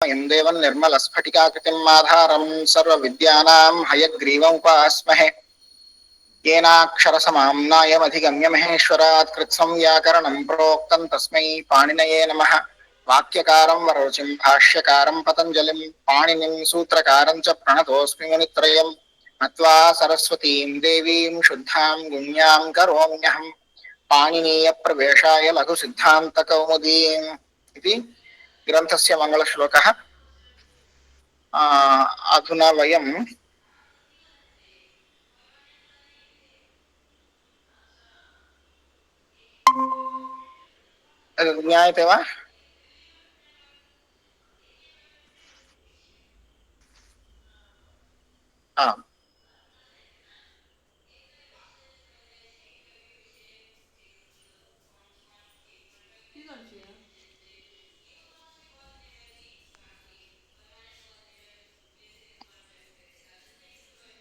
चिन्मयं देवं निर्मलस्फटिकाकृतिम् आधारं सर्वविद्यानां हयग्रीवमुपास्महे येनाक्षरसमाम्नायमधिगम्य महेश्वरात् कृत्स्नं व्याकरणं प्रोक्तं तस्मै पाणिनये नमः। वाक्यकारं वररुचिं भाष्यकारं पतञ्जलिं पाणिनिं सूत्रकारं च प्रणतोऽस्मि मुनित्रयम्। नत्वा सरस्वतीं देवीं शुद्धां गुण्यां करोम्यहम् पाणिनीयप्रवेशाय लघुसिद्धान्तकौमुदीम् इति ग्रन्थस्य मङ्गलश्लोकः। अधुना वयं ज्ञायते वा?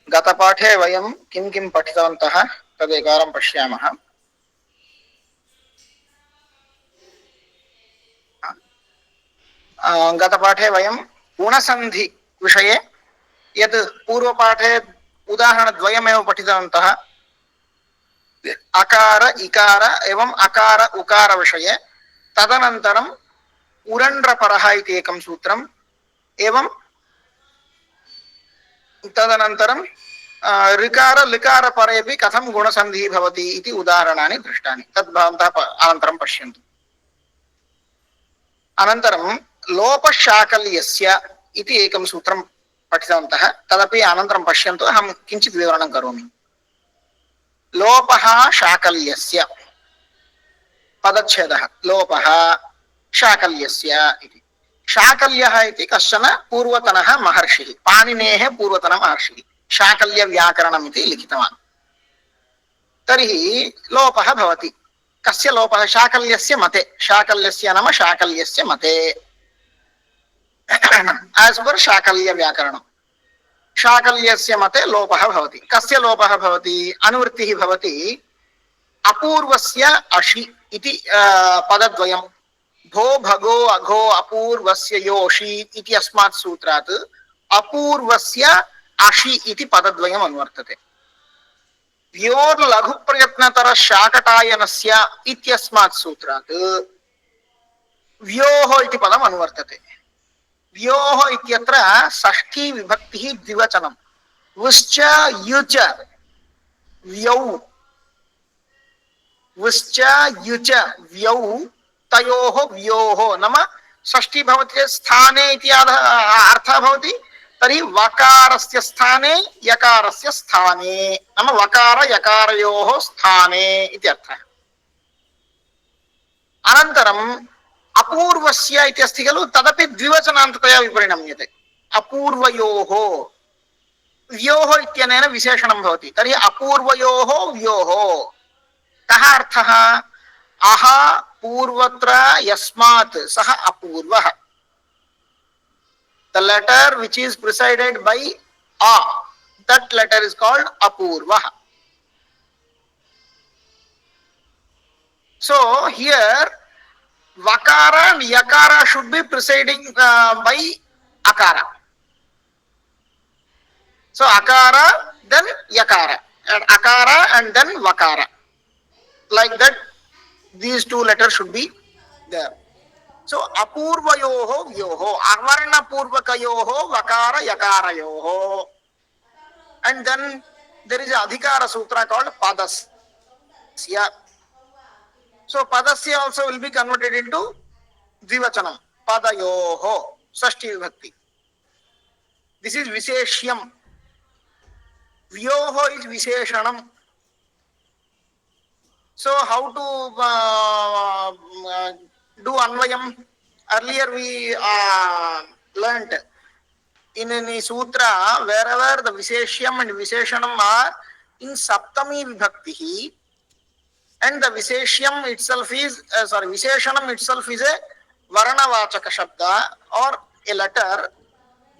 गतपाठे वयं किं किं पठितवन्तः तदेकवारं पश्यामः। गतपाठे वयं गुणसन्धि विषये यत् पूर्वपाठे उदाहरणद्वयमेव पठितवन्तः, अकार इकार एवं अकार उकार विषये। तदनन्तरम् उरण्ड्रपरः इति एकं सूत्रम्, एवं तदनन्तरं ऋकार लिकार परेपि कथं गुणसन्धिः भवति इति उदाहरणानि दृष्टानि। तद् भवन्तः अनन्तरं पश्यन्तु। अनन्तरं लोपशाकल्यस्य इति एकं सूत्रं पठितवन्तः, तदपि अनन्तरं पश्यन्तु। अहं किञ्चित् विवरणं करोमि। लोपः शाकल्यस्य पदच्छेदः लोपः शाकल्यस्य इति। शाकल्यः इति कश्चन पूर्वतनः महर्षिः, पाणिनेः पूर्वतनः महर्षिः शाकल्यव्याकरणम् इति लिखितवान्। तर्हि लोपः भवति। कस्य लोपः? शाकल्यस्य मते। शाकल्यस्य नाम शाकल्यस्य मते एस् पर् शाकल्यव्याकरणम्। शाकल्यस्य मते लोपः भवति। कस्य लोपः भवति? अनुवृत्तिः भवति अपूर्वस्य अशि इति पदद्वयं। भो भगो अघो अपूर्वस्य योषि इति अस्मात् सूत्रात् अपूर्वस्य अशि इति पदद्वयम् अनुवर्तते। व्योर् लघुप्रयत्नतर शाकटायनस्य इत्यस्मात् सूत्रात् व्योः इति पदम् अनुवर्तते। व्योः इत्यत्र षष्ठी विभक्तिः द्विवचनं। वुश्च युच व्यौ, वुश्च युच व्यौ तयोः व्योः नाम षष्ठी भवति चेत् स्थाने इति अर्थः भवति। तर्हि वकारस्य स्थाने यकारस्य स्थाने नाम वकार यकारयोः स्थाने इति अर्थः। अनन्तरम् अपूर्वस्य इति अस्ति खलु, तदपि द्विवचनान्ततया विपरिणम्यते। अपूर्वयोः व्योः इत्यनेन विशेषणं भवति। तर्हि अपूर्वयोः व्योः कः अर्थः? अह पूर्वत्र यस्मात् सः अपूर्वः। The letter which is preceded by a, that letter is called apurvah. So here vakara and yakara should be preceding by akara. So akara then yakara, and akara and then vakara. Like that, these two letters should be there. So apurvayoho vyoho, avarna purvakayoho vakara yakarayoho. And then there is a adhikara sutra called padasya. So padasya also will be converted into dvivachanam, padayoho, Shashthi vibhakti. This is visheshyam. Vyoho is visheshanam. So how to do anvayam? Earlier we learnt in any sutra, wherever the visheshyam and visheshanam are in saptami vibhakti, and the visheshyam itself is visheshanam itself is a varanavachaka shabda or a letter,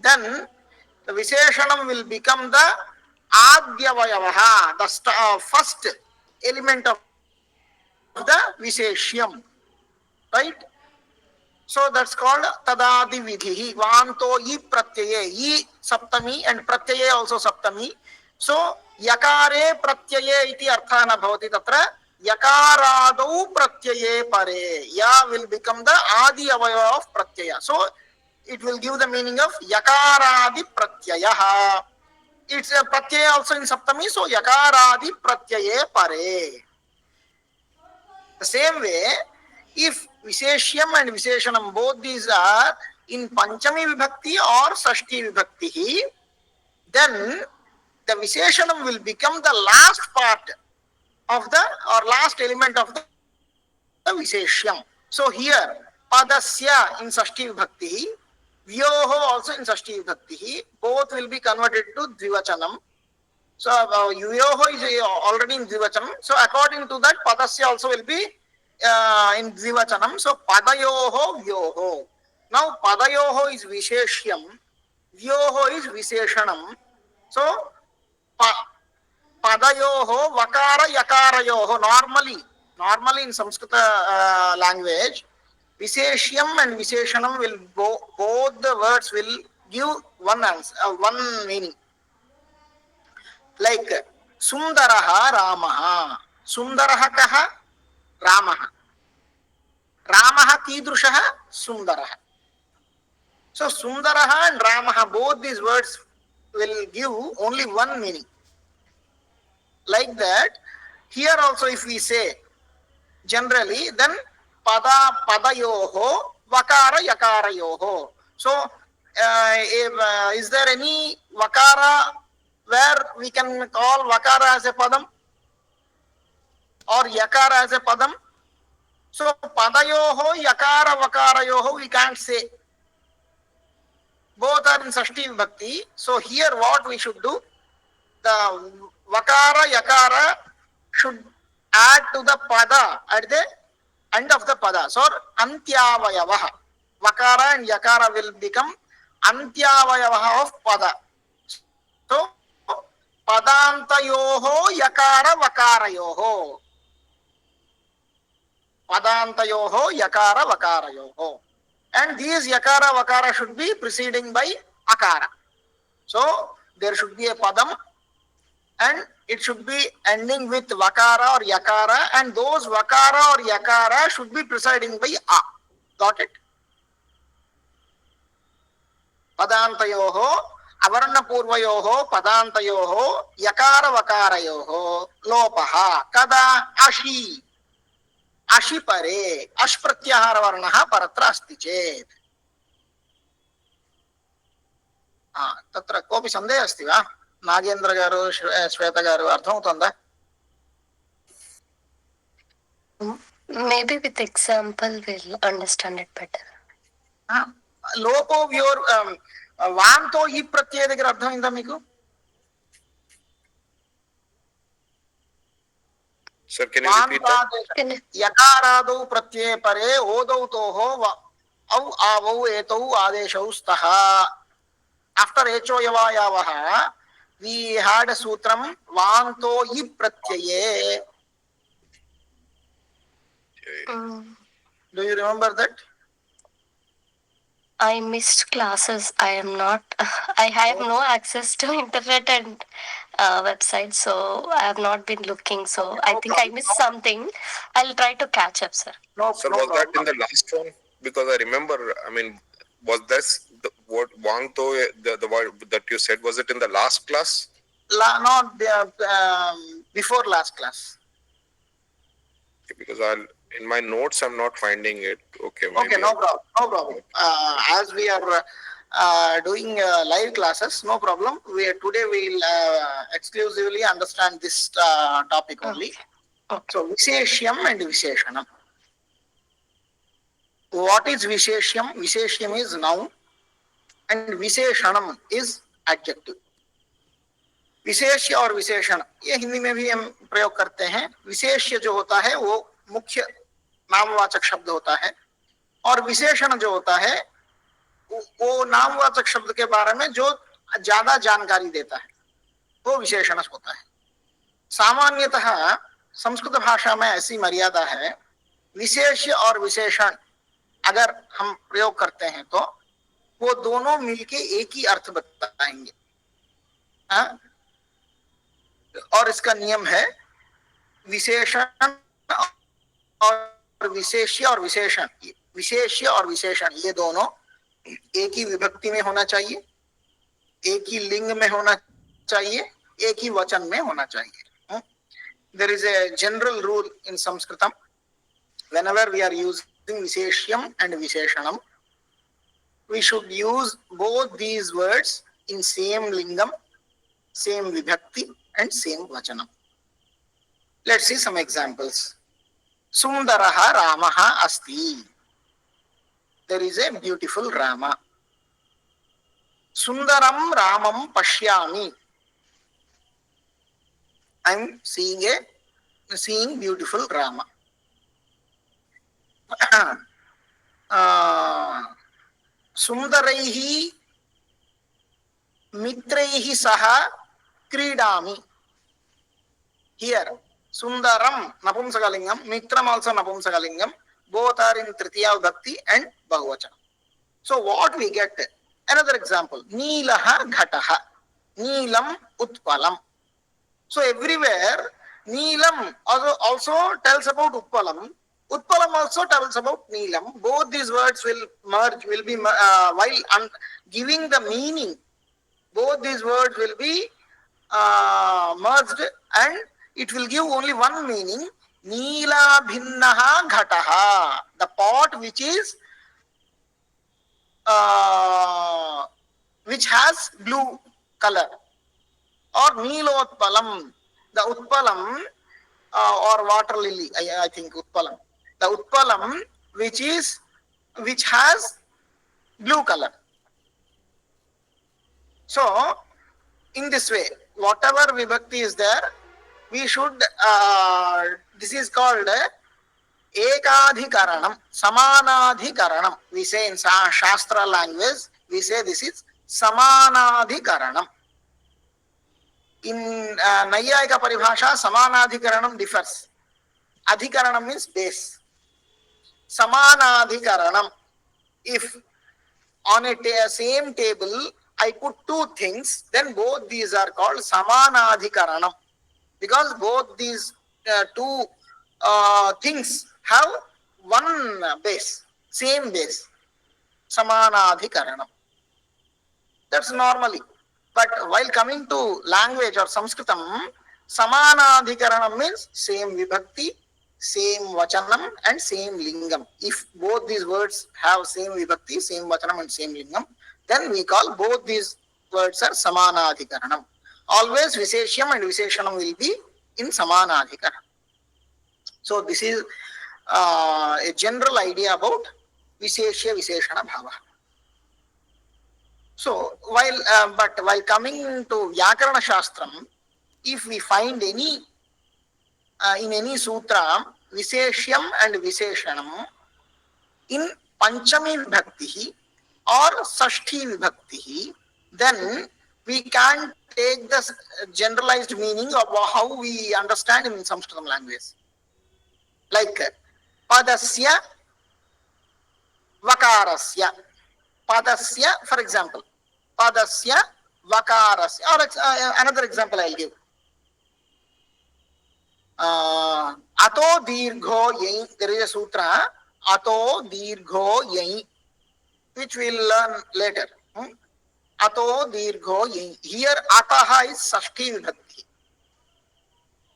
then the visheshanam will become the adyavayavaha, the first element of the visheshyam, right? So that's called tadadi vidhi. Vanto I pratyaye. I saptami and pratyaye also saptami. So yakare pratyaye iti artha na bhavati tatra. Yakaradau pratyaye pare. Ya will become the adi avayava of pratyaya. So it will give the meaning of yakaradi pratyayaha. It's a pratyaya also in saptami. So yakaradi pratyaye pare. The same way, if Visheshyam and Visheshanam both these are in Panchami Vibhakti or Sashti Vibhakti, then the Visheshanam will become the last part of the or last element of the Visheshyam. So here, Padasya in Sashti Vibhakti, Vyoho also in Sashti Vibhakti, both will be converted to Dvivachanam. So Yuyoho is already in Dvivachanam. So according to that, Padasya also will be in Dvivachanam. So Padayoho Vyoho. Now Padayoho is Visheshyam. Vyoho is Visheshanam. So Padayoho Vakara Yakarayoho. Normally in Sanskrit language, Visheshyam and Visheshanam will both the words will give one answer, one meaning. Like Sundaraha Ramaha. Sundaraha kaha Ramaha. Ramaha kidrushaha Sundaraha. So Sundaraha and Ramaha, both these words will give only one meaning. Like that, here also if we say generally, then padayoho vakara yakarayoho. So is there any vakara where we can call vakara as a padam or yakara as a padam? So padayoho yakara vakarayoho we can't say. Both are in Sashti Vibhakti. So here what we should do? The vakara yakara should add to the pada at the end of the pada. So antyavayavaha. Vakara and yakara will become antyavayavaha of pada. So padantayoho yakara vakarayoho. Padantayoho yakara vakarayoho. And these yakara vakara should be preceding by akara. So there should be a padam and it should be ending with vakara or yakara, and those vakara or yakara should be presiding by a. Got it? Padantayoho avarnapurvayoho padantayoho yakara vakarayoho lopaha kada ashi. अशि परे अश् प्रत्याहार वर्णः परत्र अस्ति चेत् तत्र कोऽपि सन्देहः अस्ति वा? Nagendra Garu Shweta Garu अर्थमవుతోందా? Maybe with example we'll understand it better. లోపో వ్యోర్ వాంతో ఈ ప్రత్యయ దగ్గర అర్థమైందా మీకు? Sir, can you repeat that? यकारादौ प्रत्यये परे ओदौ तोहो औ आवौ एतौ आदेशौ स्तः. After echo yavayavaha, we had a sutram vanto I pratyaye. Do you remember that? I missed classes. I have no access to internet and website, so I have not been looking. So Okay, I think I missed something. I'll try to catch up, sir. Sir, was that in the last one? Because I remember, was this what Wangto, the word that you said, was it in the last class? Not before last class. Okay, because in my notes I'm not finding it. Okay, no problem. As we are doing live classes, no problem. Today we will exclusively understand this topic only. Okay. So Visheshyam and Visheshanam. What is Visheshyam? Visheshyam is noun and Visheshanam is adjective. विशेष्य और विशेषण ये हिंदी में भी हम प्रयोग करते हैं. विशेष्य जो होता है वो मुख्य नामवाचक शब्द होता है और विशेषण जो होता है वो नामवाचक शब्द के बारे में जो ज्यादा जानकारी देता है वो विशेषण होता है. सामान्यतः संस्कृत भाषा में ऐसी मर्यादा है, विशेष्य और विशेषण अगर हम प्रयोग करते हैं तो वो दोनों मिलके एक ही अर्थ बताएंगे। हाँ? और इसका नियम है विशेषण और विशेष्य और विशेषण, विशेष्य और विशेषण ये दोनों एक ही विभक्ति में होना चाहिए, एक ही लिंग में होना चाहिए, एक ही वचन में होना चाहिए। There is a general rule in Sanskritam. Whenever we are using Visheshyam and Visheshanam, we should use both these words in same lingam, same vibhakti and same vachanam. Let's see some examples. Sundaraha Ramaha Asti. There is a beautiful Rama. Sundaram Ramam Pashyami. I am seeing beautiful Rama. Sundaraihi Mitraihi Saha Kridami. Here, Sundaram Napumsakalingam, Mitram also Napumsakalingam. Both are in Tritiya Vibhakti and Bahuvachanam. So what we get? Another example. Neelaha Ghataha. Neelam Utpalam. So everywhere, Neelam also tells about Utpalam. Utpalam also tells about Neelam. Both these words will merge, will be, while giving the meaning, both these words will be merged and it will give only one meaning. Neela bhinnaha ghataha. The pot which is which has blue color. Or Neelotpalam, the Utpalam or water lily, I think Utpalam. The Utpalam which has blue color. So, in this way, whatever vibhakti is there, we should, this is called Ekadhikaranam, Samanadhikaranam. We say in Shastra language, we say this is Samanadhikaranam. In Naiyayika Paribhasha, Samanadhikaranam differs. Adhikaranam means base. Samanadhikaranam. If on a same table I put two things, then both these are called Samanadhikaranam. Because both these two things have one base, same base. Samanadhikaranam. That's normally. But while coming to language or Sanskritam, Samanadhikaranam means same vibhakti, same vachanam and same lingam. If both these words have same vibhakti, same vachanam and same lingam, then we call both these words are Samanadhikaranam. Always Visheshyam and Visheshanam will be in Samanadhikaranam. So this is a general idea about Visheshya Visheshana Bhava. So while coming to Vyakarana Shastram, if we find any in any sutra Visheshyam and Visheshanam in Panchami Vibhakti or Sashti Vibhakti, then we can take the generalized meaning of how we understand in Sanskritam language. Like Padasya Vakarasya. Padasya, for example, Padasya Vakarasya. Or another example I'll give. Ato Dirgho Yai. There is a sutra, Ato Dirgho Yai, which we'll learn later. Ato Dirgho Yai. Here Ataha is Sashti Vibhakti.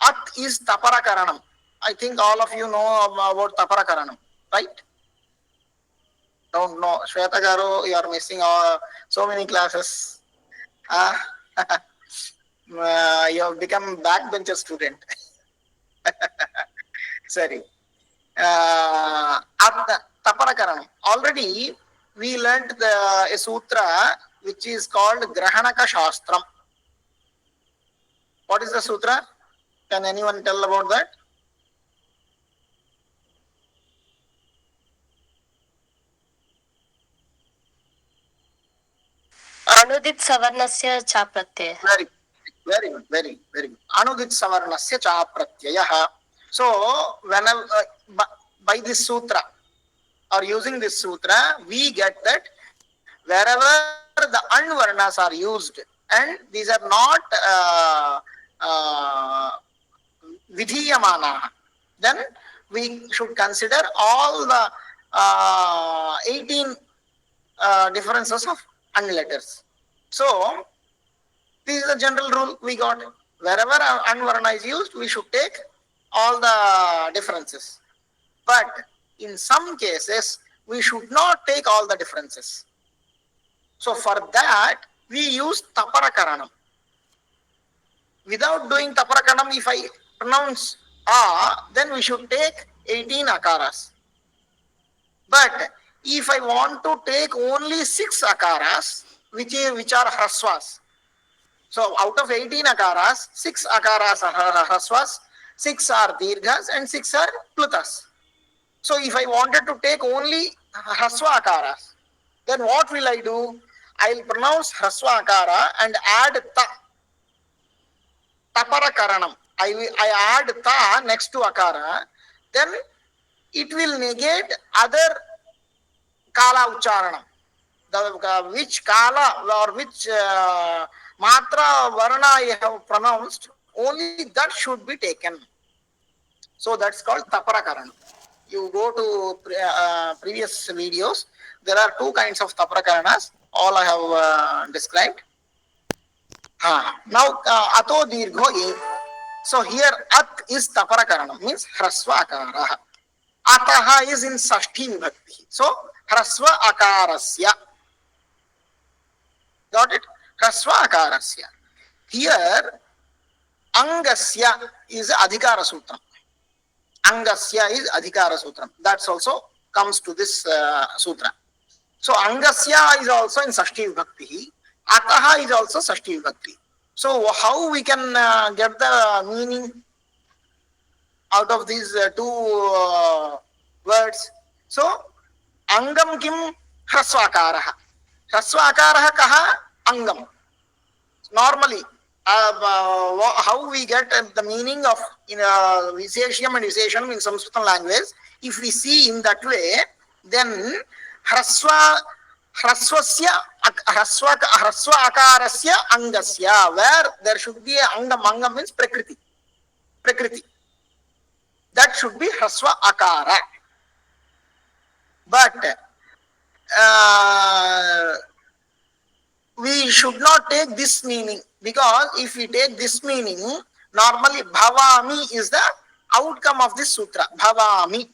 At is Taparakaranam. I think all of you know about Taparakaranam, right? Don't know. Shweta Garu, you are missing so many classes. You have become backbencher student. Sorry. Taparakaranam. Already we learnt a sutra which is called Grahanaka Shastram. What is the sutra? Can anyone tell about that? Anudit Savarnasya Cha Pratyaya. Very good. Anudit Savarnasya Cha Pratyaya. So, whenever by this sutra, or using this sutra, we get that wherever the anvarnas are used, and these are not vidhiyamana, then we should consider all the 18 differences of an letters. So this is the general rule we got. Wherever anvarna is used, we should take all the differences. But in some cases, we should not take all the differences. So for that, we use taparakaranam. Without doing taparakaranam, if I pronounce a, then we should take 18 akaras. But if I want to take only 6 akaras, which are hraswas. So out of 18 akaras, 6 akaras are hraswas, 6 are dirghas, and 6 are plutas. So if I wanted to take only hraswa akaras, then what will I do? I will pronounce hraswa akara and add ta. Taparakaranam. I add ta next to akara, then it will negate other kala ucharanam. Which kala or which matra varna I have pronounced, only that should be taken. So that's called taparakaranam. You go to previous videos, there are 2 kinds of taparakaranas, all I have described. Now ato dirgho e. So here at is taparakaranam, means hraswa akara. Ataha is in sashti vibhakti. So hraswa akarasya. Got it? Hraswa akarasya. Here angasya is adhikara sutram. Angasya is adhikara sutram. That's also comes to this sutra. So angasya is also in sashti vibhakti. Ataha is also sashti vibhakti. So how we can get the meaning out of these 2 words? So angam kim hraswakaraha. Hraswakaraha kaha angam. Normally, how we get the meaning of Visheshyam and Visheshanam in Sanskrit language, if we see in that way, then hraswa akarasya angasya, where there should be a angam. Angam means prakriti. That should be hraswa akara. But we should not take this meaning, because if we take this meaning, normally bhavami is the outcome of this sutra. Bhavami.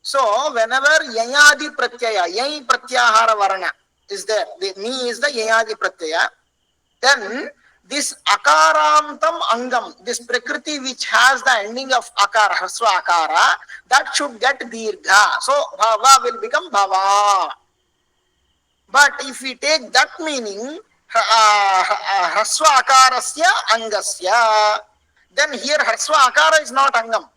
So whenever yayadi pratyaya, yay pratyahara varana is there, the mi is the yayadi pratyaya, then this akarantam angam, this prakriti which has the ending of akara, hraswa akara, that should get dirgha. So bhava will become bhava. But if we take that meaning, hraswa akarasya angasya, then here hraswa akara is not angam.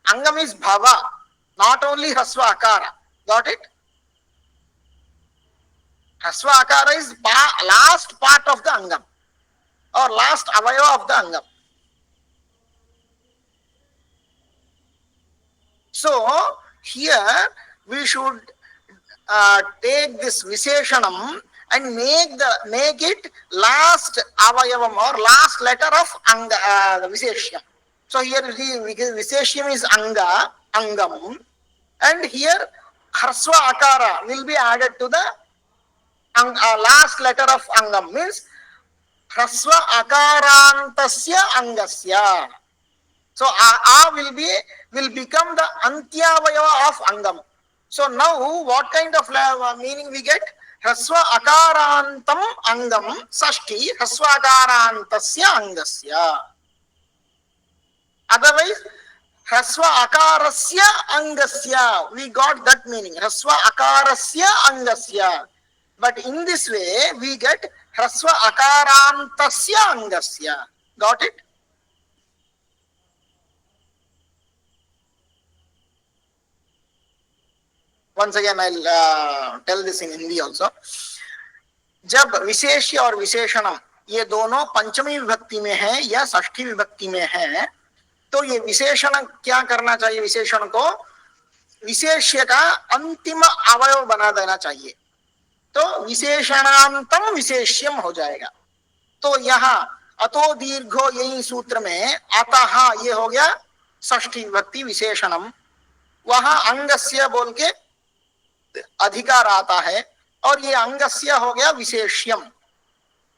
Angam is bhava, not only hraswa akara. Got it? Hraswa akara is last part of the angam, or last avayava of the angam. So here we should take this Visheshanam and make it last avayavam or last letter of the Visheshyam. So here Visheshyam is anga, angam, and here hraswa akara will be added to the last letter of angam, means hraswa akarantasya angasya. So a will become the antyavayava of angam. So now what kind of meaning we get? Hraswa akarantam angam sashti hraswa akarantasya angasya. Otherwise, hraswa akarasya angasya, we got that meaning. Hraswa akarasya angasya. But in this way, we get hraswa akarantasya angasya. Got it? Once again, I'll tell this in Hindi also. जब विशेष्य और विशेषणम ये दोनों पंचमी विभक्ति में है या षष्ठी विभक्ति में है, तो ये विशेषण क्या करना चाहिए, विशेषण को विशेष्य का अंतिम अवयव बना देना चाहिए, तो विशेषणांतम विशेष्यम हो जाएगा। तो यहाँ अतो दीर्घो यही सूत्र में अतः ये हो गया षष्ठी विभक्ति विशेषणम, वहां अंगस्य बोल के अधिकार आता है और ये अंगस्य हो गया विशेष्यम।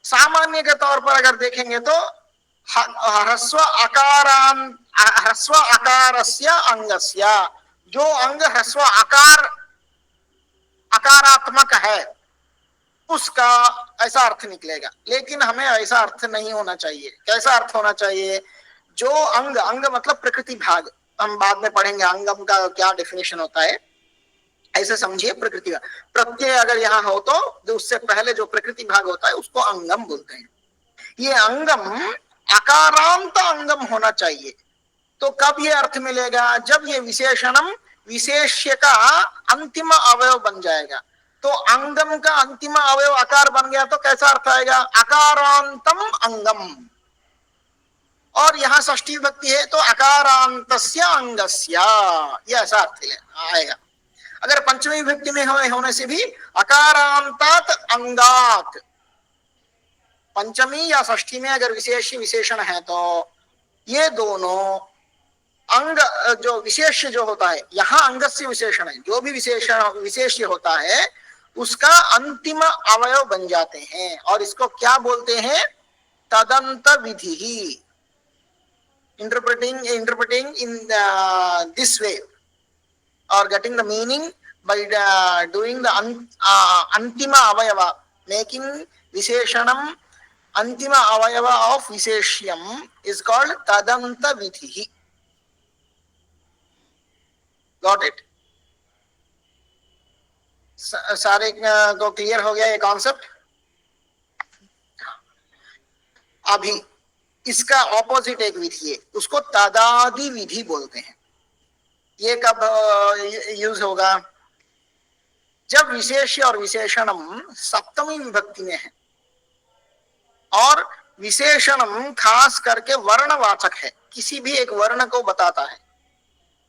सामान्य के तौर पर अगर देखेंगे तो ह्रस्व अकारस्य अंगस्य, जो अंग ह्रस्व अकारात्मक है उसका ऐसा अर्थ निकलेगा, लेकिन हमें ऐसा अर्थ नहीं होना चाहिए। कैसा अर्थ होना चाहिए, जो अंग मतलब प्रकृति भाग, हम बाद में पढ़ेंगे अंगम का क्या डेफिनेशन होता है, ऐसे समझिए प्रकृति भाग। प्रत्यय अगर यहाँ हो तो उससे पहले जो प्रकृति भाग होता है उसको अंगम बोलते हैं। ये अंगम अकारांत अंगम होना चाहिए। तो कब ये अर्थ मिलेगा, जब ये विशेषणम विशेष्य का अंतिम अवयव बन जाएगा। तो अंगम का अंतिम अवयव आकार बन गया तो कैसा अर्थ आएगा, अकारांतम अंगम। और यहाँ षष्ठी विभक्ति है तो अकारांतस्य अंगस्य, ये ऐसा अर्थ आएगा। अगर पंचमी विभक्ति में होने से भी अकारांतात अंगात, पंचमी या षष्ठी में अगर विशेष विशेषण है तो ये दोनों अंग जो विशेष जो होता है, यहाँ अंगस्य विशेषण है, जो भी विशेषण विशेष्य होता है उसका अंतिम अवयव बन जाते हैं और इसको क्या बोलते हैं, तदंत विधि। Interpreting in this way or getting the meaning by doing the antima avayava, making visheshanam antima avayava of visheshyam is called tadanta vidhi. Got it? सारे को क्लियर हो गया ये कॉन्सेप्ट। अभी इसका ऑपोजिट एक विधि है, उसको तदादि विधि बोलते हैं। ये कब यूज होगा, जब विशेष्य और विशेषणम सप्तमी विभक्ति में है और विशेषणम खास करके वर्णवाचक है, किसी भी एक वर्ण को बताता है।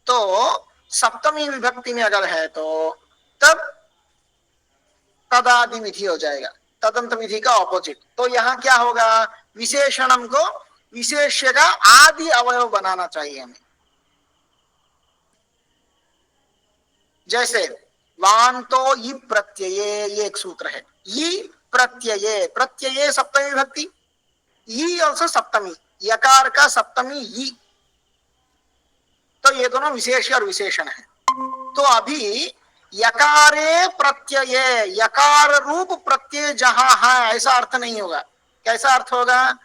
तो सप्तमी विभक्ति में अगर है तो तब तदादि विधि हो जाएगा, तदंत विधि का ऑपोजिट। तो यहाँ क्या होगा, विशेषणम को विशेष्य का आदि अवयव बनाना चाहिए हमें। जैसे वांतो यि प्रत्यये, ये एक सूत्र है, यि प्रत्यये, प्रत्यये सप्तमी विभक्ति, यि ऑल्सो सप्तमी, यकार का सप्तमी यि, तो ये दोनों विशेष और विशेषण है। तो अभी यकारे प्रत्यये, यकार रूप प्रत्यय जहां है ऐसा अर्थ नहीं होगा। कैसा अर्थ होगा,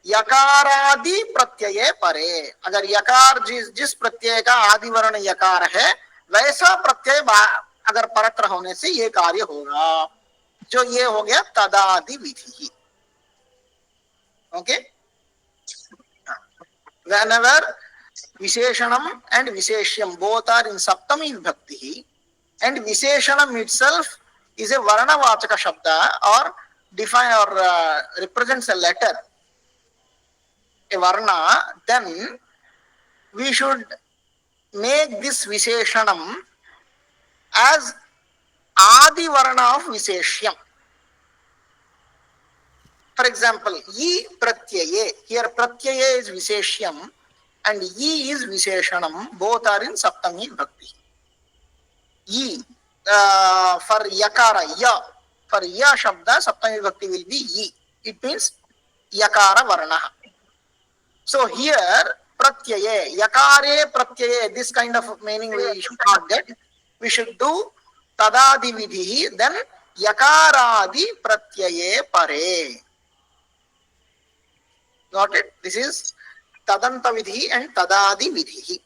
यकारादि प्रत्यये परे। अगर यकार जिस प्रत्यय का आदि वर्ण यकार है वैसा प्रत्यय अगर परत्र होने से ये कार्य होगा, जो ये हो गया तदादि विधि। Okay, whenever visheshanam and visheshyam both are in saptami vibhakti and visheshanam itself is a varnavachaka shabda or define or represents a letter, a varna, then we should make this visheshanam as adi varna of visheshyam. For example, yi pratyaye, here pratyaye is visheshyam and yi is visheshanam, both are in saptami vibhakti. Yi for yakara, ya, for ya shabda saptami vibhakti will be yi, it means yakara varna. So here pratyaye, yakare pratyaye, this kind of meaning we should not get. We should do tadadi vidhi, then yakaradi pratyaye pare. Got it? This is tadanta vidhi and tadadi vidhi.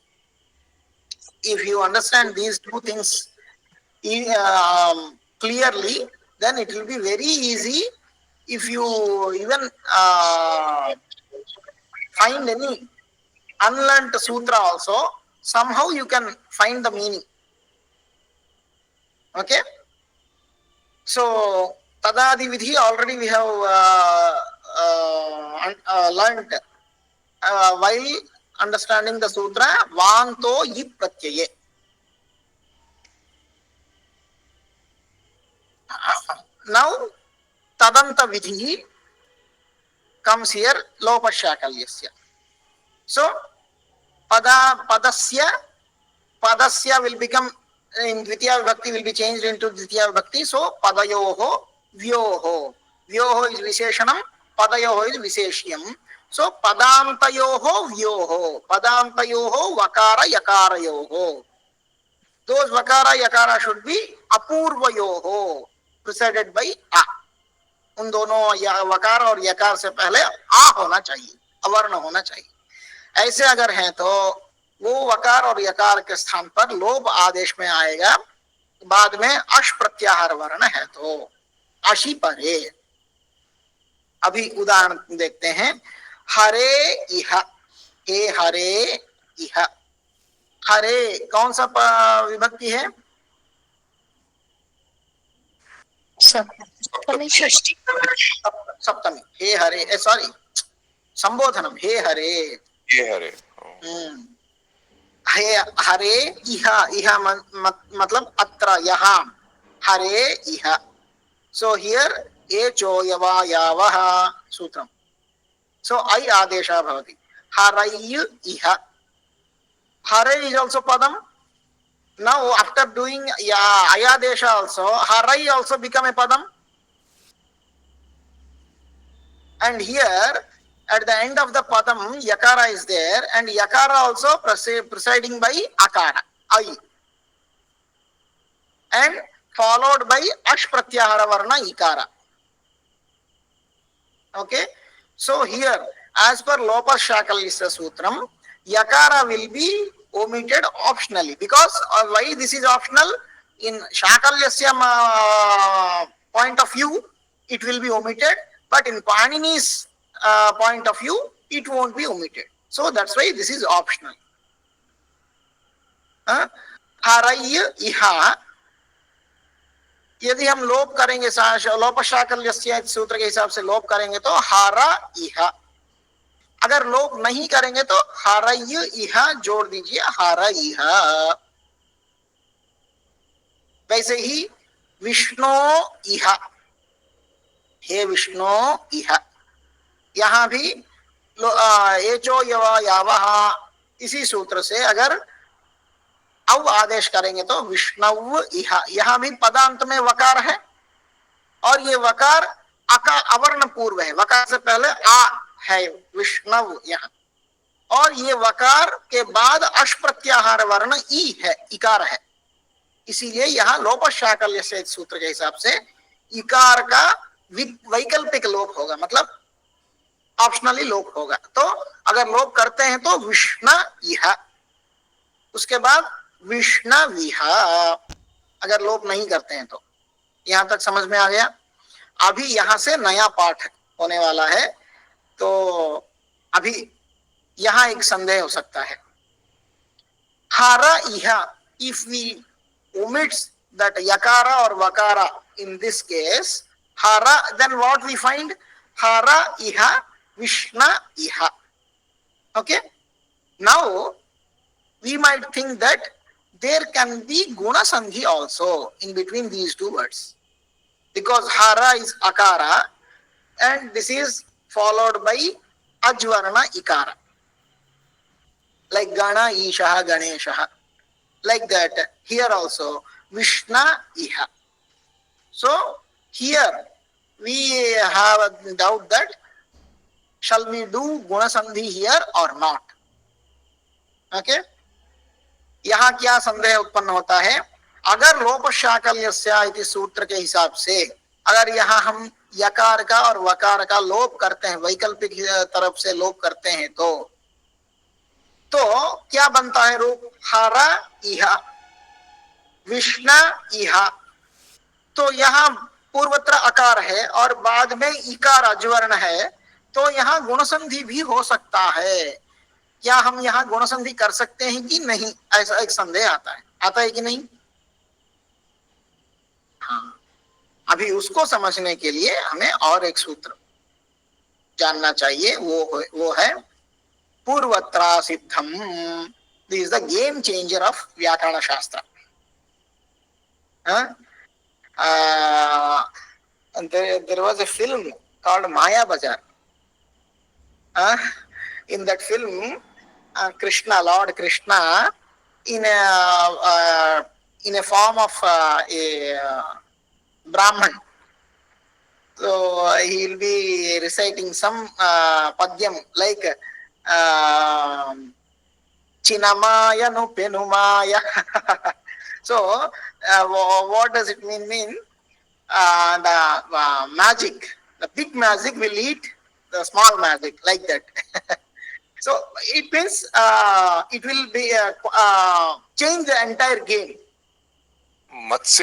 If you understand these two things clearly, then it will be very easy. If you even find any unlearned sutra also, somehow you can find the meaning. Okay, so tadadi vidhi already we have learned while understanding the सूत्र वांतो इ प्रत्यये. Now tadanta vidhi comes here lopashakalya. So padasya will become in dvitiya vibhakti will be changed into dvitiya vibhakti. So padayoho vyoho. Vyoho is visheshanam, padayoho is visheshyam. So padantayoho vyoho. Padantayoho vakara yakarayoho. Those vakara yakara should be apurvayoho, preceded by a. उन दोनों वकार और यकार से पहले आ होना चाहिए, अवर्ण होना चाहिए. ऐसे अगर हैं तो वो वकार और यकार के स्थान पर लोप आदेश में आएगा. बाद में अश प्रत्याहार वर्ण है तो अशी परे. अभी उदाहरण देखते हैं. हरे इह, हे हरे इह. हरे कौन सा विभक्ति है? सप्तमी. हे हरे, सॉरी, संबोधनम. हे हरे, ये हरे. हे हरे इह. इह मतलब अत्र, यहाँ. हरे इह. सो हियर एचो यवा यावः सूत्रम. सो ऐ आदेशः भवति. हरय् इह. हरे is also padam. Now after doing ayadesha also, harai also become a padam. And here at the end of the padam yakara is there, and yakara also presiding by akara, I, and followed by ash pratyahara varna ikara. Okay, so here as per lopa shakalya sutram, yakara will be omitted optionally. Because why this is optional? In Shakalyasya point of view, it will be omitted, but in Panini's point of view, it won't be omitted. So that's why this is optional. Harayya iha. यदि हम लोप करेंगे, लोप शाकल्यस्य सूत्र के हिसाब से लोप करेंगे तो हारा इहा. अगर लोप नहीं करेंगे तो हारय्य इहा जोड़ दीजिए, हारा इहा. वैसे ही विष्णु इहा, हे विष्णु इहा. यहां भी एचो यवा यावः इसी सूत्र से अगर अव आदेश करेंगे तो विष्णव इहा. यहां भी पदांत में वकार है और ये वकार अका अवर्ण पूर्व है. वकार से पहले आ है विष्णव यहाँ, और ये वकार के बाद अश प्रत्याहार वर्ण ई है, इकार है. इसीलिए यहाँ लोप शाकल्य से सूत्र के हिसाब से इकार का वैकल्पिक लोप होगा, मतलब ऑप्शनली लोप होगा. तो अगर लोप करते हैं तो विष्णु इहा, उसके बाद विष्णविहा. अगर लोप नहीं करते हैं तो. यहां तक समझ में आ गया? अभी यहां से नया पाठ होने वाला है. तो अभी यहां एक संदेह हो सकता है. हारा इहा, if we omits that yakara or vakara in this case, hara, then what we find? Hara iha, vishna iha. Okay, now we might think that there can be guna sandhi also in between these two words, because hara is akara and this is followed by ajvarna ikara, like gana ishaha ganeshaha. Like that, here also Vishna iha. So here we have a doubt that shall we do guna sandhi here or not? Okay, यहाँ क्या संदेह उत्पन्न होता है? अगर लोप शाकल्यस्य इति सूत्र के हिसाब से अगर यहाँ हम यकार का और वकार का लोप करते हैं, वैकल्पिक तरफ से लोप करते हैं, तो क्या बनता है रूप? हारा इहा, विष्णा इहा. तो यहाँ पूर्वत्र अकार है और बाद में इकार अजवर्ण है, तो यहाँ गुणसंधि भी हो सकता है. क्या हम यहाँ गुणसंधि कर सकते हैं कि नहीं, ऐसा एक संदेह आता है कि नहीं? हाँ, अभी उसको समझने के लिए हमें और एक सूत्र जानना चाहिए. वो है Purvatra Siddham. This is the game changer of Vyakarana Shastra. And there was a film called Maya Bazaar. In that film, Krishna, Lord Krishna, in a form of a Brahman. So he will be reciting some padyam like Chinamaya no Penumaya. So what does it mean? The magic, the big magic will eat the small magic, like that. So it means it will be change the entire game.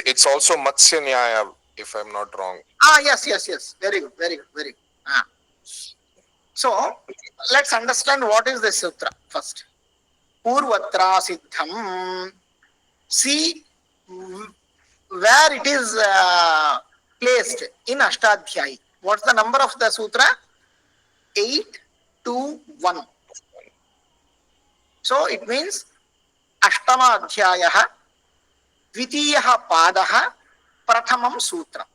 It's also Matsya Nyaya, if I'm not wrong. Yes. Very good. So let's understand what is the sutra first. Purvatra Siddham. See where it is placed in Ashtadhyayi. What's the number of the sutra? 821. So it means Ashtama Adhyayah, Dvitiyaha Padaha, Prathamam Sutra.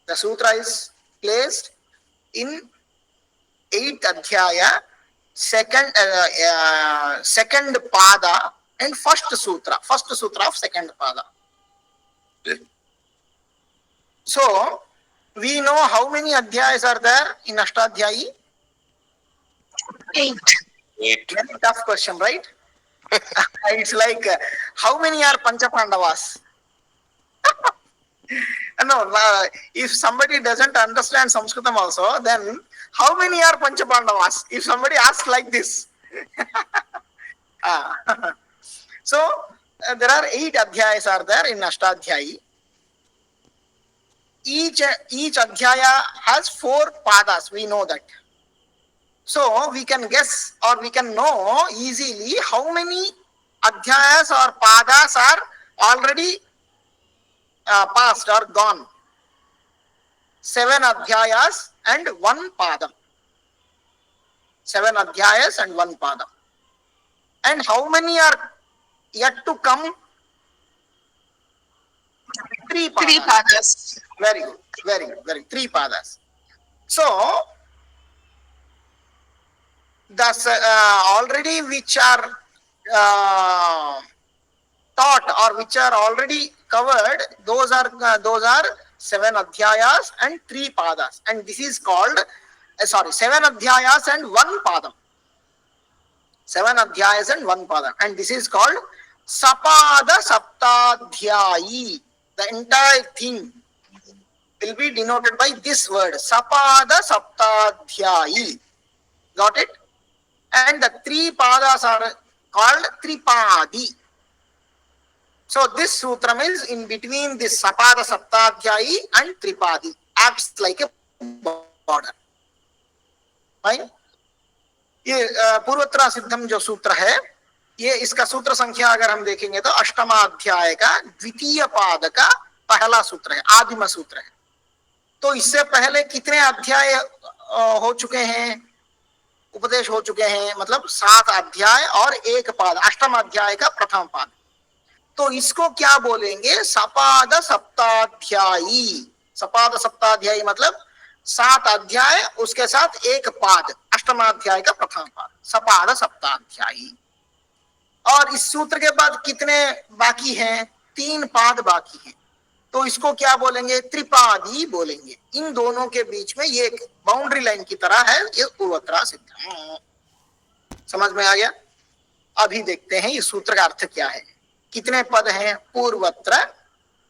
The sutra is placed in 8th Adhyaya, second Pada, and first sutra of second Pada. So we know how many Adhyayas are there in Ashtadhyayi? 8. Very tough question, right? It's like how many are Panchapandavas? No, if somebody doesn't understand Sanskritam also, then how many are Panchapandavas? If somebody asks like this. So there are 8 Adhyayas are there in Ashtadhyayi. Each Adhyaya has 4 Padas, we know that. So we can guess or we can know easily how many Adhyayas or Padas are already past or gone. 7 Adhyayas and 1 Padam. 7 Adhyayas and 1 Padam. And how many are yet to come? 3 Padas. 3 Padas. Very good. 3 Padas. So thus already which are taught or which are already covered, those are 7 Adhyayas and 3 Padas, and this is called 7 Adhyayas and 1 Padam. 7 Adhyayas and 1 Padam, and this is called Sapada Saptadhyayi. The entire thing will be denoted by this word, Sapada Saptadhyayi. Got it? And the 3 Padas are called Tripadi. So this sutram is in between this Sapada Saptadhyayi and Tripadi, acts like a border. Fine? ये पूर्वत्र सिद्धम जो सूत्र है, ये इसका सूत्र संख्या अगर हम देखेंगे तो अष्टमाध्याय का द्वितीय पाद का पहला सूत्र है, आदिम सूत्र है. तो इससे पहले कितने अध्याय हो चुके हैं, उपदेश हो चुके हैं, मतलब 7 अध्याय और 1 पाद, अष्टमाध्याय का प्रथम पाद. तो इसको क्या बोलेंगे? सपाद सप्ताध्यायी. सपाद सप्ताध्यायी मतलब 7 अध्याय उसके साथ 1 पाद, अष्टमाध्याय का प्रथम पाद, सपाद सप्ताध्यायी. और इस सूत्र के बाद कितने बाकी हैं? 3 पाद बाकी हैं. तो इसको क्या बोलेंगे? त्रिपादी बोलेंगे. इन दोनों के बीच में ये एक बाउंड्री लाइन की तरह है, ये पूर्वत्र सिद्धम. समझ में आ गया? अभी देखते हैं इस सूत्र का अर्थ क्या है. कितने पद हैं? पूर्वत्र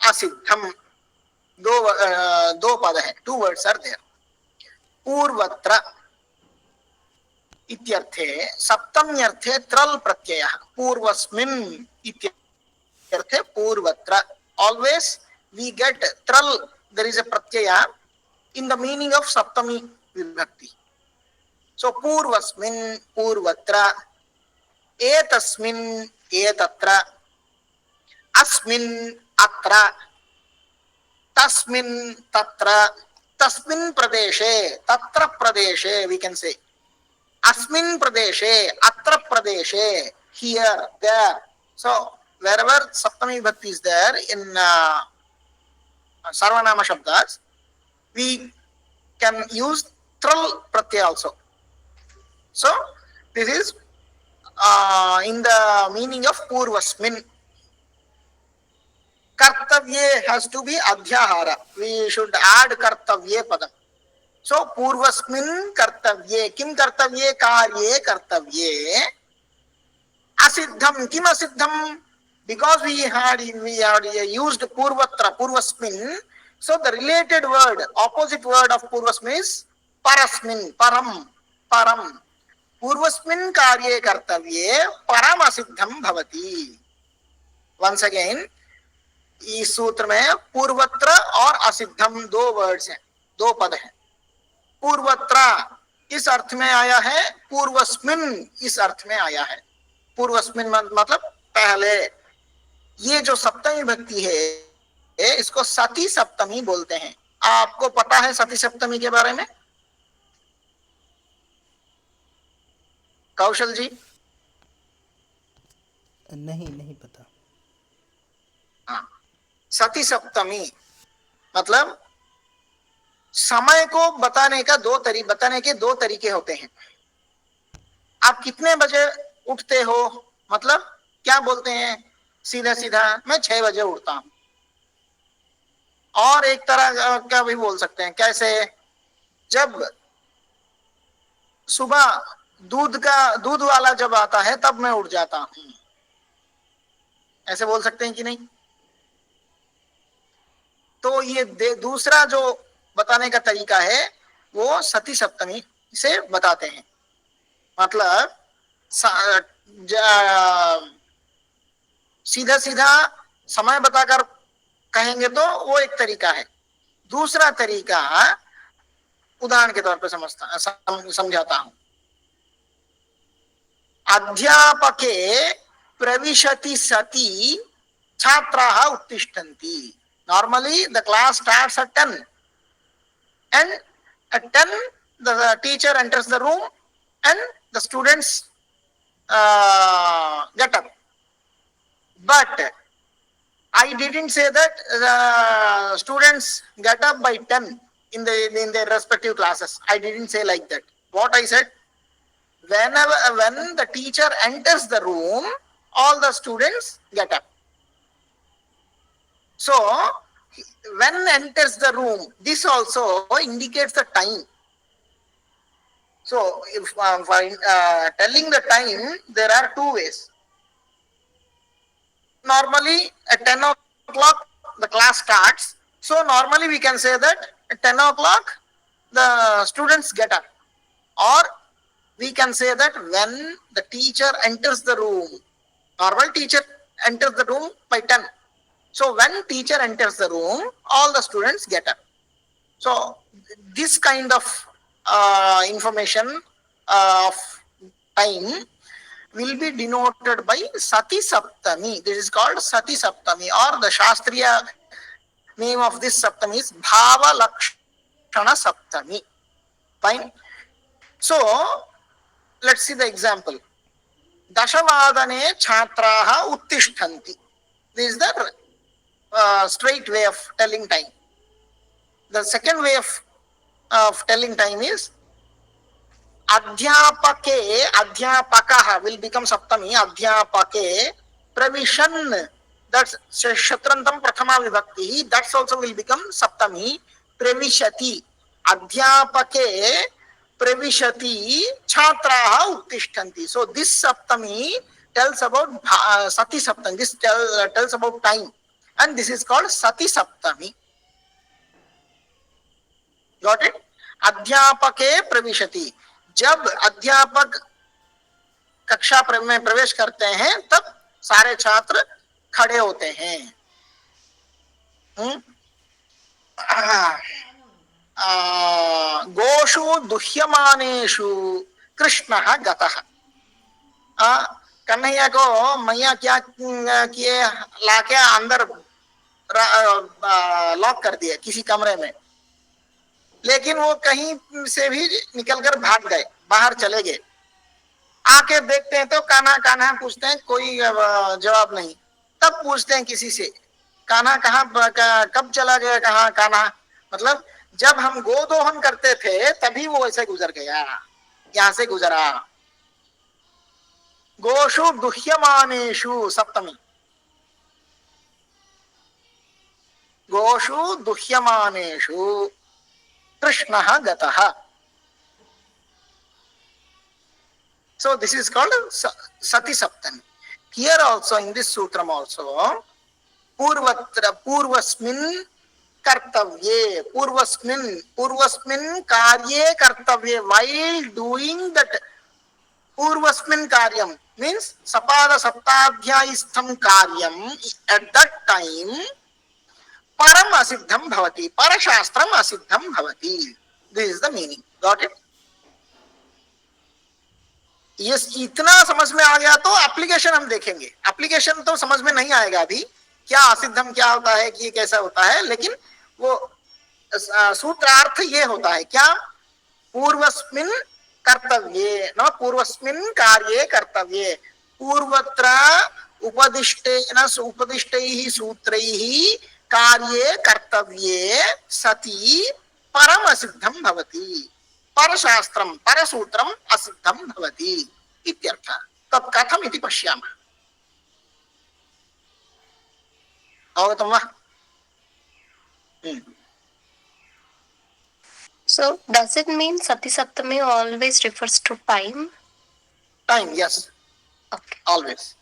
असिद्धम. 2 पद है, 2 वर्ड्स आर देयर. पूर्वत्र इत्यर्थे सप्तम्यर्थे त्रल प्रत्यय. पूर्वस्मिन् इत्यर्थे पूर्वत्र. Always we get tral, there is a pratyaya in the meaning of saptami vibhakti. So purvasmin, purvatra, etasmin, etatra, asmin, atra, tasmin, tatra, tasmin pradeshe, tatra pradeshe, we can say. अस्मिन् प्रदेशे, अत्र प्रदेशे, here, there. So wherever saptami vibhakti is there in sarvanama shabdas, we can use tral pratyaya also. So this is in the meaning of purvasmin. Kartavye has to be adhyahara. We should add kartavye padam. So purvasmin kartavye, kim kartavye, karye kartavye, asiddham, kim asiddham, because we had used purvatra, purvasmin. So the related word, opposite word of purvasmin is parasmin, param, param. पूर्वस्मिन् कार्ये कर्तव्ये परम असिद्धम भवति. Once again, इस सूत्र में पूर्वत्र और असिद्धम दो वर्ड्स हैं, दो पद हैं. पूर्वत्र इस अर्थ में आया है, पूर्वस्मिन् इस अर्थ में आया है. पूर्वस्मिन् मतलब पहले. ये जो सप्तमी भक्ति है इसको सती सप्तमी बोलते हैं. आपको पता है सती सप्तमी के बारे में? कौशल जी? नहीं पता. हाँ, सती सप्तमी मतलब समय को बताने के दो तरीके होते हैं. आप कितने बजे उठते हो, मतलब क्या बोलते हैं सीधा सीधा, मैं 6 बजे उठता हूं. और एक तरह का भी बोल सकते हैं, कैसे, जब सुबह दूध वाला जब आता है तब मैं उठ जाता हूं. ऐसे बोल सकते हैं कि नहीं? तो ये दूसरा जो बताने का तरीका है वो सती सप्तमी से बताते हैं. मतलब सीधा सीधा समय बताकर कहेंगे तो वो एक तरीका है. दूसरा तरीका उदाहरण के तौर पर समझाता हूं. अध्यापके प्रविशति सति छात्राः उत्तिष्ठन्ति. Normally the class starts at 10 and at 10 the teacher enters the room and the students get up. But I didn't say that the students get up by 10 in their respective classes. I didn't say like that. What I said, when the teacher enters the room, all the students get up. So when enters the room, this also indicates the time. So if for telling the time, there are two ways. Normally at 10 o'clock the class starts. So normally we can say that at 10 o'clock the students get up. Or we can say that when the teacher enters the room, normal teacher enters the room by 10. So when teacher enters the room, all the students get up. So this kind of information of time will be denoted by Sati Saptami. This is called Sati Saptami, or the Shastriya name of this Saptami is Bhava Lakshana Saptami. Fine. So let's see the example. Dashavadane Chhatraha Uttishtanti. This is the straight way of telling time. The second way of telling time is Adhyapake, Adhyapakaha will become Saptami. Adhyapake Pravishan, that's Shatrantam Prathama Vibhakti, that's also will become Saptami. Pravishati, Adhyapake Pravishati Chhatraha Uttishtanti. So this Saptami tells about Sati Saptami. This tells about time. And this is called Sati Saptami. Got it? अध्यापके प्रविशति. जब अध्यापक कक्षा में प्रवेश करते हैं तब सारे छात्र खड़े होते हैं. गोषु दुह्यमानेषु कृष्णः गतः. कन्हैया को मैया क्या किए, लाके अंदर लॉक कर दिया किसी कमरे में. लेकिन वो कहीं से भी निकलकर भाग गए, बाहर चले गए. आके देखते हैं तो कान्हा कान्हा पूछते हैं, कोई जवाब नहीं। तब पूछते हैं किसी से, कान्हा कब चला गया, कहाँ कान्हा? मतलब जब हम गोदोहन करते थे तभी वो ऐसे गुजर गया, यहां से गुजरा। गोषु दुह्यमानेषु सप्तमी, गोषु दुह्यमानेषु कृष्णः गतः। So this is called Sati Saptami. Here also in this sutram also, पूर्वस्मिन् कर्तव्ये, पूर्वस्मिन् कार्ये कर्तव्ये, while doing that पूर्वस्मिन् कार्यम means सपाद सप्ताध्यायस्थं कार्यम, at that time परम असिद्धम भवति, परशास्त्रम असिद्धम भवति. This is the meaning. Got it? ये इतना समझ में आ गया तो एप्लीकेशन हम देखेंगे. एप्लीकेशन तो समझ में नहीं आएगा अभी, क्या असिद्धम क्या होता है, कि कैसा होता है, लेकिन वो सूत्रार्थ ये होता है क्या, पूर्वस्मिन् कर्तव्ये न पूर्वस्मिन् कार्ये कर्तव्ये, पूर्वत्र उपदिष्टैः सूत्रैः कार्ये कर्तव्ये सति परम असिद्धम भवति, परशास्त्रम परसूत्रम असिद्धम भवति इत्यर्थः. तत् कथम् इति पश्यामः. अवगतं वा? So does it mean Sati Saptami always refers to time? Time, yes. Okay. Always.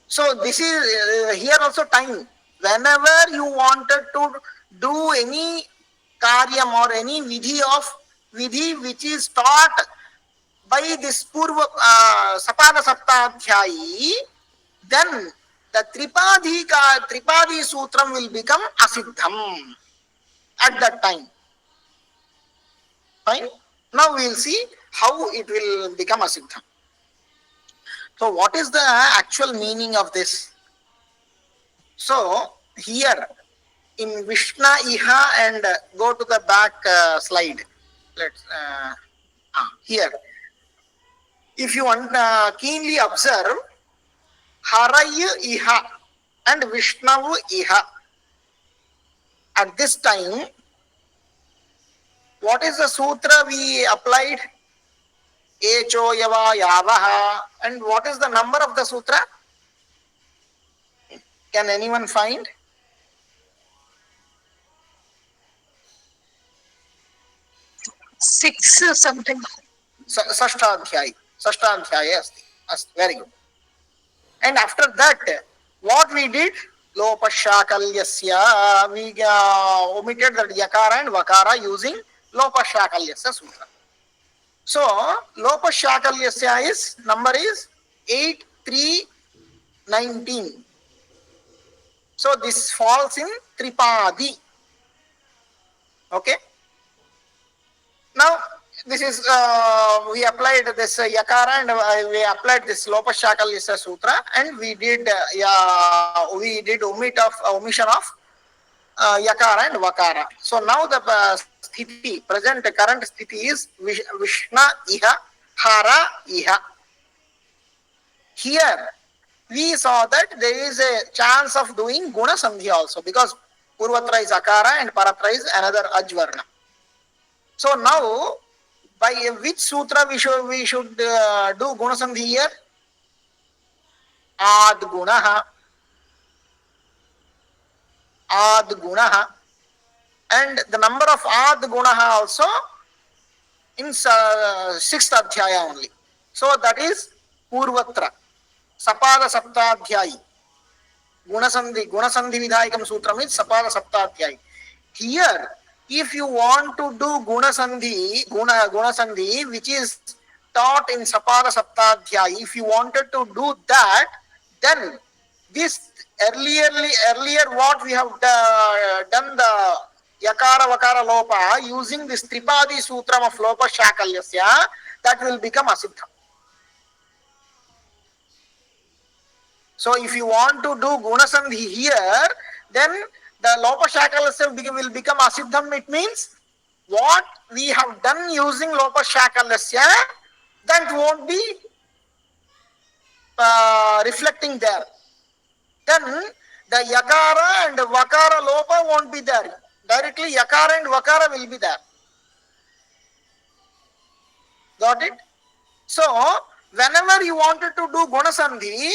So this is here also time. Whenever you wanted to do any karyam or any vidhi which is taught by this Purva Sapada Saptadhyayi, then the Tripadi Sutram will become Asiddham at that time. Fine. Now we will see how it will become Asiddham. So what is the actual meaning of this? So here in Vishna Iha, and go to the back slide. Let's here. If you keenly observe, Haray Iha and Vishnavu Iha. At this time, what is the sutra we applied? Echo Yava Yavaha. And what is the number of the sutra? Can anyone find? Six something. Sashtadhyay asti. Very good. And after that, what we did? Lopashakalyasya. We omitted the yakara and vakara using Lopashakalyasya sutra. So Lopashakalyasya is number is 8319. So this falls in Tripadi. Okay. Now this is we applied this yakara and we applied this Lopashakalyasya sutra, and we did omission of yakara and vakara. So now the current sthiti is Vishna Iha, Hara Iha. Here we saw that there is a chance of doing Guna Sandhi also, because Purvatra is Akara and Paratra is another Ajvarna. So now, by which sutra we should do Guna Sandhi here? Ad Gunaha. And the number of Ad Gunaha also in 6th Adhyaya only. So that is Purvatra. Sapada Saptadhyayi. Gunasandhi Vidhayakam Sutram is Sapada Saptadhyayi. Here, if you want to do Gunasandhi, which is taught in Sapada Saptadhyayi, if you wanted to do that, then this earlier what we have done the Yakara Vakara Lopa using this Tripadi Sutram of Lopa Shakalyasya, that will become Asiddham. So if you want to do Gunasandhi here, then the Lopa Shakalyasya will become Asiddham. It means what we have done using Lopa Shakalyasya, that won't be reflecting there, then the yakara and vakara lopa won't be there. Directly yakara and vakara will be there. Got it? So whenever you wanted to do gunasandhi,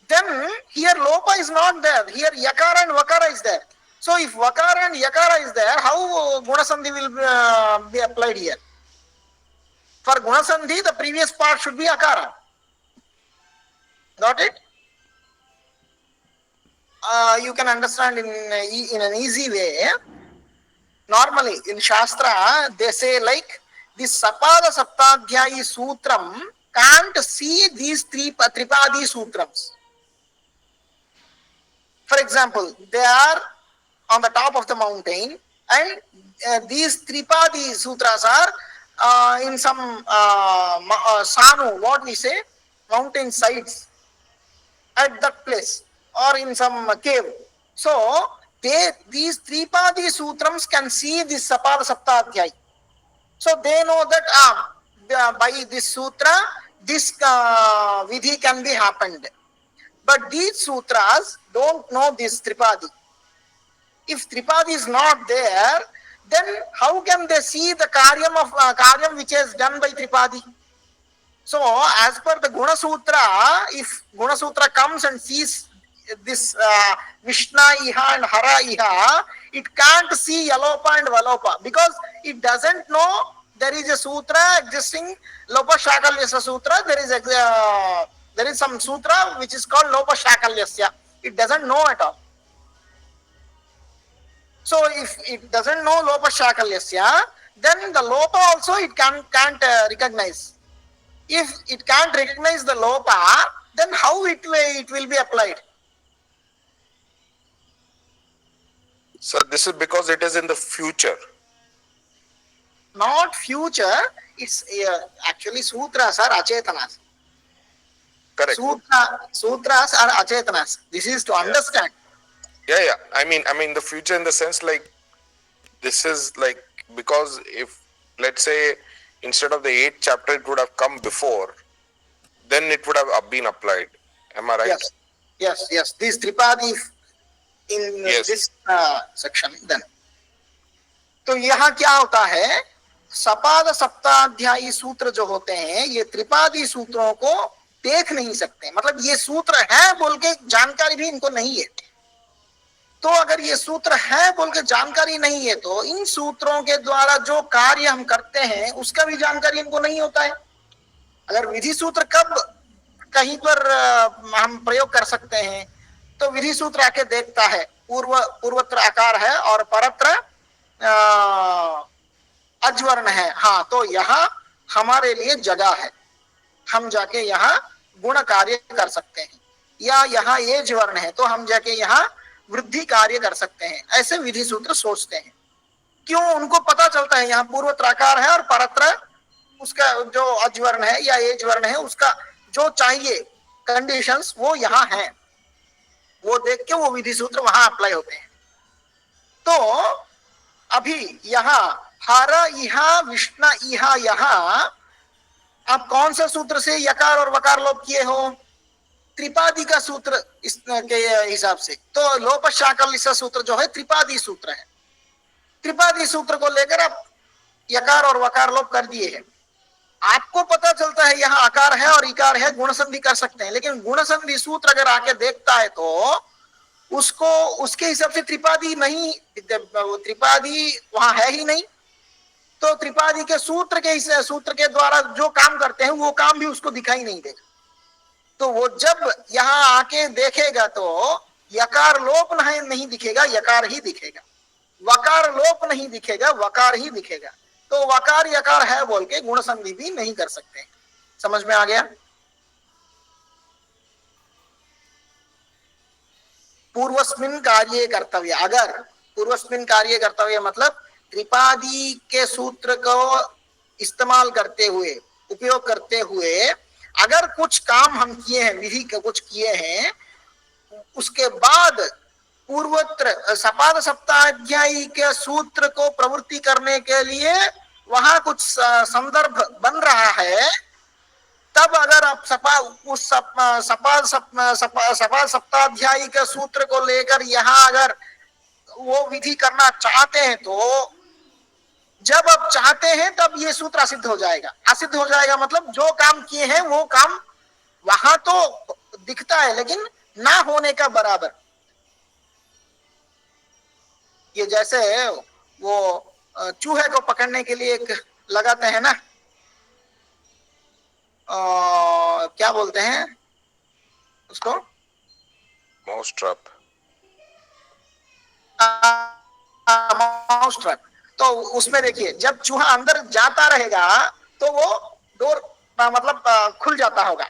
then here lopa is not there. Here yakara and vakara is there. So if vakara and yakara is there, how gunasandhi will be applied here? For gunasandhi, the previous part should be akara. Got it? You can understand in an easy way. Normally in Shastra, they say like this Sapada Saptadhyayi Sutram can't see these Tripadi Sutrams. For example, they are on the top of the mountain, and these Tripadi Sutras are in some Sanu, what we say, mountain sides at that place, or in some cave. So these Tripadi Sutrams can see this Sapada Saptadhyay. So they know that by this sutra, this vidhi can be happened. But these sutras don't know this Tripadi. If Tripadi is not there, then how can they see the karyam which is done by Tripadi? So as per the Guna Sutra, if Guna Sutra comes and sees this Vishna Iha and Hara Iha, it can't see Yalopa and Valopa because it doesn't know there is a sutra existing, Lopa Shakalyasya Sutra, there is some sutra which is called Lopa Shakalyasya. It doesn't know at all. So if it doesn't know Lopa Shakalyasya, then the Lopa also it can't recognize. If it can't recognize the Lopa, then how it will be applied? So this is because it is in the future. Not future, it's actually sutras are achetanas. Correct. Sutras are achetanas. This is to understand. Yeah. I mean the future in the sense like this is like because if let's say instead of the 8th chapter it would have come before, then it would have been applied. Am I right? Yes. These Tripadi in this section then. तो यहाँ क्या होता है, सपाद सप्ताध्यायी सूत्र जो होते हैं ये त्रिपादी सूत्रों को देख नहीं सकते, मतलब ये सूत्र है बोल के जानकारी भी इनको नहीं है। तो अगर ये सूत्र है बोल के जानकारी नहीं है तो इन सूत्रों के द्वारा जो कार्य हम करते हैं उसका भी जानकारी इनको नहीं होता है। अगर विधि सूत्र कब कहीं पर हम प्रयोग कर सकते हैं तो विधि सूत्र आके देखता है पूर्वत्र आकार है और परत्र अज्वर्ण है, हाँ तो यहाँ हमारे लिए जगह है, हम जाके यहाँ गुण कार्य कर सकते हैं, या यहाँ एज वर्ण है तो हम जाके यहाँ वृद्धि कार्य कर सकते हैं। ऐसे विधि सूत्र सोचते हैं। क्यों? उनको पता चलता है यहाँ पूर्वत्र आकार है और परत्र उसका जो अज्वर्ण है या एज वर्ण है उसका जो चाहिए कंडीशंस वो यहाँ है, वो देख के वो विधि सूत्र वहां अप्लाई होते हैं। तो अभी यहाँ हर इहा विष्णु इहा यहाँ आप कौन से सूत्र से यकार और वकार लोप किए हो? त्रिपादी का सूत्र के हिसाब से। तो लोप शाकल्य सूत्र जो है त्रिपादी सूत्र है। त्रिपादी सूत्र को लेकर आप यकार और वकार लोप कर दिए हैं। आपको पता चलता है यहाँ आकार है और इकार है, गुण संधि कर सकते हैं, लेकिन गुण संधि सूत्र अगर आके देखता है तो उसको उसके हिसाब से त्रिपादी नहीं, त्रिपादी वहां है ही नहीं। तो त्रिपादी के सूत्र के द्वारा जो काम करते हैं वो काम भी उसको दिखाई नहीं देगा। तो वो जब यहाँ आके देखेगा तो यकार लोप नहीं दिखेगा, यकार ही दिखेगा, वकार लोप नहीं दिखेगा, वकार ही दिखेगा। तो वकार यकार है बोल के गुण संधि भी नहीं कर सकते। समझ में आ गया? पूर्वस्मिन कार्ये कर्तव्य, अगर पूर्वस्मिन कार्ये कर्तव्य मतलब त्रिपादी के सूत्र को इस्तेमाल करते हुए, उपयोग करते हुए अगर कुछ काम हम किए हैं, विधि के कुछ किए हैं, उसके बाद पूर्वोत्तर सपाद सप्ताध्यायी के सूत्र को प्रवृत्ति करने के लिए वहां कुछ संदर्भ बन रहा है, तब अगर आप सपा सप्ताध्यायी के सूत्र को लेकर यहाँ अगर वो विधि करना चाहते हैं तो जब आप चाहते हैं तब ये सूत्र असिद्ध हो जाएगा। असिद्ध हो जाएगा मतलब जो काम किए हैं वो काम वहां तो दिखता है लेकिन ना होने का बराबर। ये जैसे वो चूहे को पकड़ने के लिए एक लगाते हैं ना, क्या बोलते हैं उसको, माउस ट्रैप। Mouse trap. तो उसमें देखिए जब चूहा अंदर जाता रहेगा तो वो डोर मतलब खुल जाता होगा,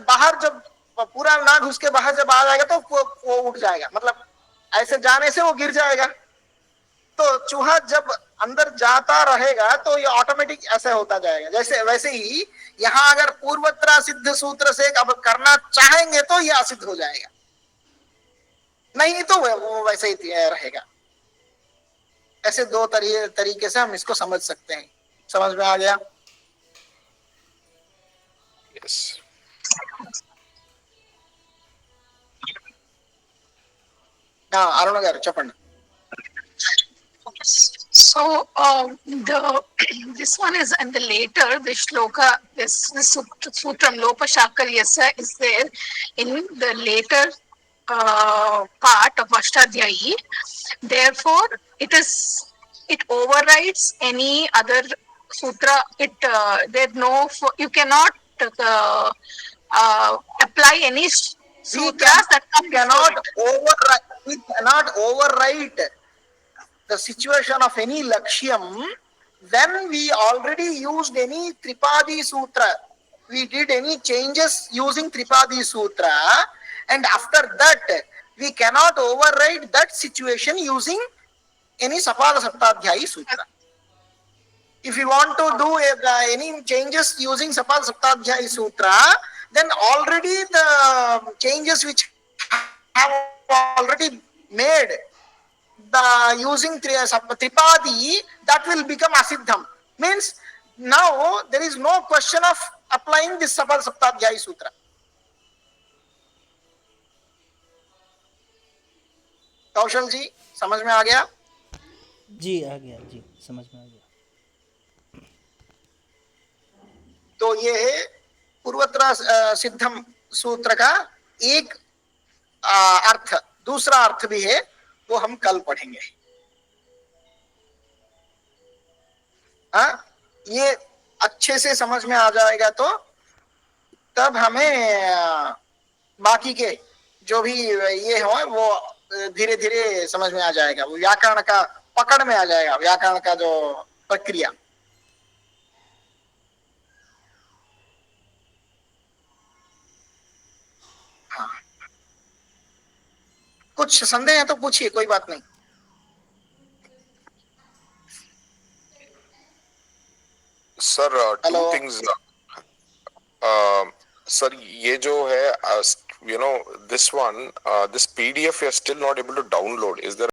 बाहर जब पूरा ना घुस के बाहर जब आ जाएगा तो वो उठ जाएगा, मतलब ऐसे जाने से वो गिर जाएगा। तो चूहा जब अंदर जाता रहेगा तो ये ऑटोमेटिक ऐसे होता जाएगा। जैसे वैसे ही यहाँ अगर पूर्वत्र सिद्ध सूत्र से अब करना चाहेंगे तो ये असिद्ध हो जाएगा, नहीं तो वो वैसे ही रहेगा। ऐसे दो तरीके से हम इसको समझ सकते हैं। समझ में आ गया? यस। हाँ अरुण गाరు చెప్పండి. So this one is and the later the shloka this sutram lopa shakaryasa is there in the later part of Ashtadhyayi. Therefore it overrides any other sutra. There no you cannot apply any sutras that come we cannot overwrite the situation of any lakshyam when we already used any Tripadi Sutra. We did any changes using Tripadi Sutra, and after that we cannot override that situation using any Sapada Saptadhyayi Sutra. If you want to do any changes using Sapada Saptadhyayi Sutra, then already the changes which have already made the using Tripadi, that will become asiddham. Means now there is no question of applying this Sapada Saptadhyayi Sutra. कौशल जी समझ में आ गया? जी आ गया जी, समझ में आ गया। तो ये है पूर्वत्र सिद्धम सूत्र का एक अर्थ। दूसरा अर्थ भी है, वो हम कल पढ़ेंगे। हाँ, ये अच्छे से समझ में आ जाएगा तो तब हमें बाकी के जो भी ये हो वो धीरे धीरे समझ में आ जाएगा। वो व्याकरण का पकड़ में आ जाएगा, व्याकरण का जो प्रक्रिया। हाँ, कुछ संदेह है तो पूछिए, कोई बात नहीं। सर टू थिंग्स सर, ये जो है this one, this PDF you are still not able to download, is there